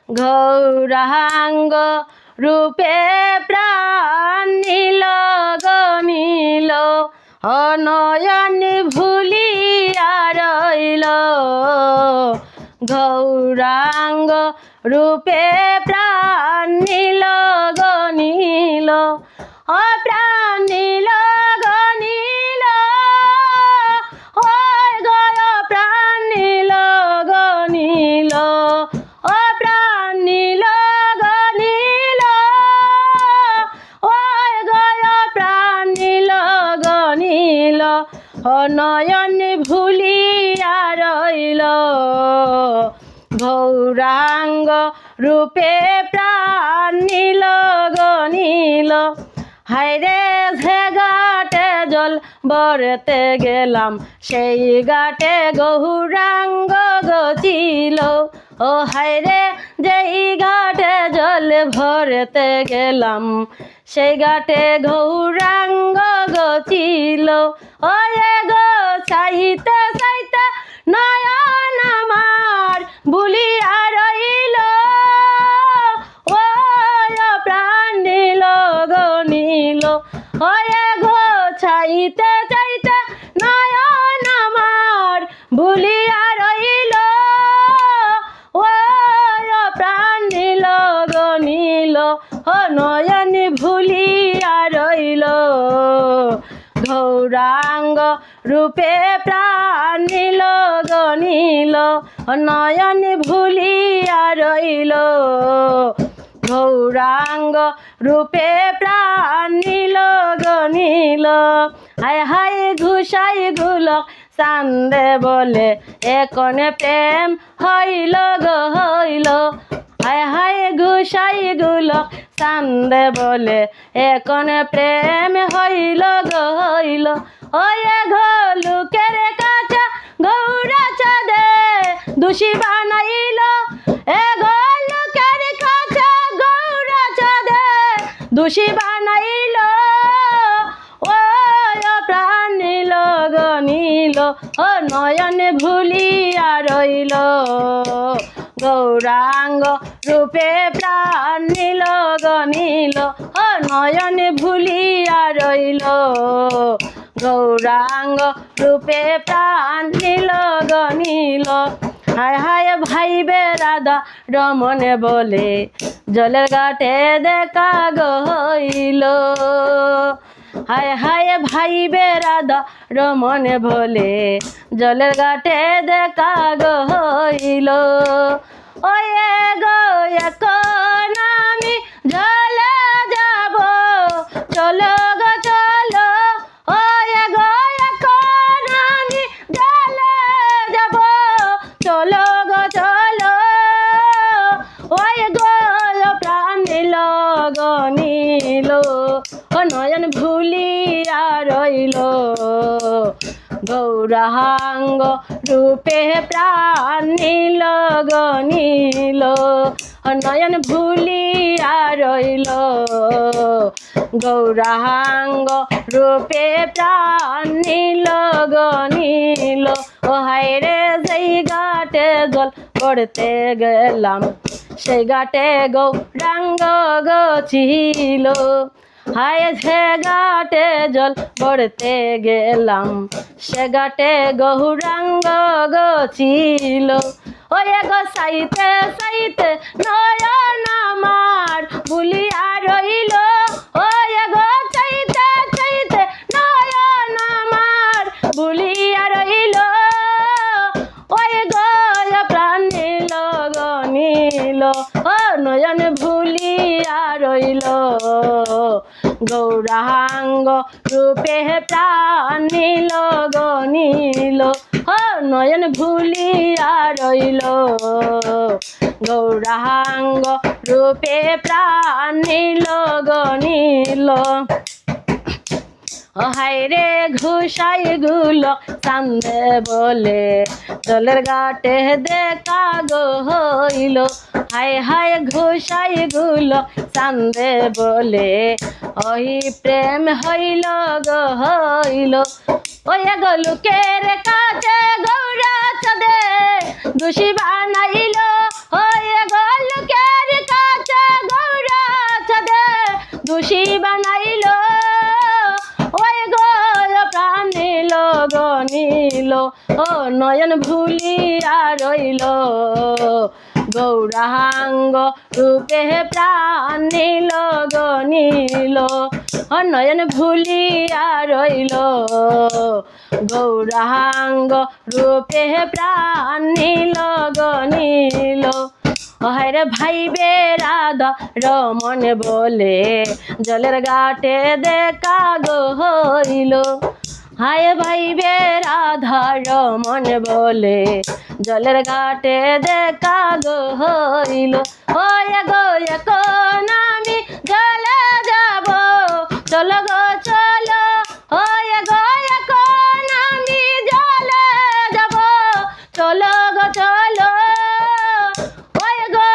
গৌরাঙ্গ রূপে প্রাণ নীল গনীল অনয়ন ভুলিয়া রইল গৌরাঙ্গ রূপে প্রাণ নীল গনীল প্রাণ নীল গনীল গয় প্রাণ নীল গনীল প্রাণ নীল গনীল গয় প্রাণ নীল গনীল নয়ন ভুলিয়া রইল গৌরাঙ্গ রূপে প্রাণ নীল গনীল হায়রে যে ঘাটে জল ভরতে গেলাম সেই ঘাটে গৌরাঙ্গ গছিল ও হায়রে যেই ঘাটে জল ভরতে গেলাম সেই ঘাটে গৌরাঙ্গ গছিল ও গো চাইতে চাইতে নয়ন আমার ভুলিয়া রইল ও প্রাণ নীল গনীল ও গো চাইতে চাইতে নয়ন আমার ভুলিয়া রইল ও প্রাণ নীল গনীল ও নয়ন ভুলিয়া রইল গৌরাঙ্গ রূপে প্রাণ নীল গনীল নয়ন ভুলিয়া রইল গৌরাঙ্গ রূপে প্রাণ নীল গনীল হায় হায় ঘুষাই গুলক চান্দে বলে একনে প্রেম হইল গো হইল হায় হায় ঘুষাই গুলক চান্দে বলে একনে প্রেম হইল গো হইল ওয়ে গো লোকের কাছে গৌরা চাঁদে দোষী বানাইল এ গো লোকের কাছে গৌরা চাঁদে দোষী বানাইল ও প্রাণ নীল গনীল ও নয়ন ভুলিয়া রইল গৌরাঙ্গ রূপে প্রাণ নীল গনীল ও নয়ন ভুলিয়া রইল গৌরাঙ্গ রূপে প্রাণ নীল গনীল হায় হায় ভাইবে রাধা রমনে বলে জলের ঘাটে দেখা গইল হায় হায় ভাইবে রাধা রমনে বলে জলের ঘাটে দেখা গইল ওয়ে গো এখন আমি জলে যাব চলো গো চলো ওয়ে গো এখন আমি জলে যাব চলো গো চলো ওই গো প্রাণ নীল গনীল ও নয়ন ভুলিয়া রইল গৌরাঙ্গ রূপে প্রাণ নীল গনীল নয়ন ভুলিয়া রইল গৌরাঙ্গ রূপে প্রাণ নীল গনীল ও হায়রে যেই ঘাটে জল পড়তে গেলাম সেই ঘাটে গৌরাঙ্গ গছিল হায় যে ঘাটে জল পড়তে গেলাম সে ঘাটে গৌরাঙ্গ গছিল ওয়ে গো চাইতে চাইতে নয়ন আমার ভুলিয়া রইল ওয়ে গো চাইতে চাইতে নয়ন আমার ভুলিয়া রইল ওই গো প্রাণ নীল গনীল ও নয়ন ভুলিয়া রইল গৌরাঙ্গ রূপে প্রাণ নীল গনীল ও নয়ন ভুলিয়া রইল গৌরাঙ্গ রূপে প্রাণ নীল গনীল হায়রে ঘুষাই গুলো চান্দে বলে জলের ঘাটে দেখা গো হইল হায় হায় ঘুষাই গুলো চান্দে বলে ওই প্রেম হইল গো হইল ওই গো লোকের কাছে গৌরা চাঁদে দোষী বানাইল হয়ে গল কের কাছে গৌরা চাঁদে দোষী বানাইল ওই গল প্রাণ নিল গনিল ও নয়ন ভুলিয়া রইল গৌরাঙ্গ রূপে প্রাণ নিল গনিল ও নয়ন ভুলিয়া রইল গৌরাঙ্গ রূপে প্রাণ নিল গনিল হায়রে ভাইবে রাধা রমন বলে জলের ঘাটে দেখা গো হইল হায় ভাইবে রাধা রমন বলে জলের ঘাটে দেখা গো হইল ওয়ে গো এখন আমি জলে যাব চলো গো চলো ওয়ে গো এখন আমি জলে যাব চলো গো চলো ওই গো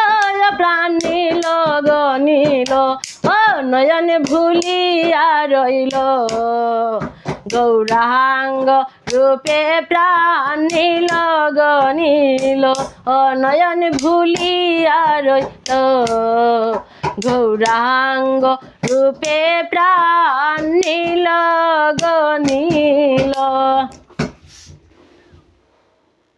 প্রাণ নিল গনিল ও নয়ন ভুলিয়া রইল গৌরাঙ্গ রূপে প্রাণ নিল গনিল ও নয়ন ভুলিয়া রইল গৌরাঙ্গ রূপে প্রাণ নিল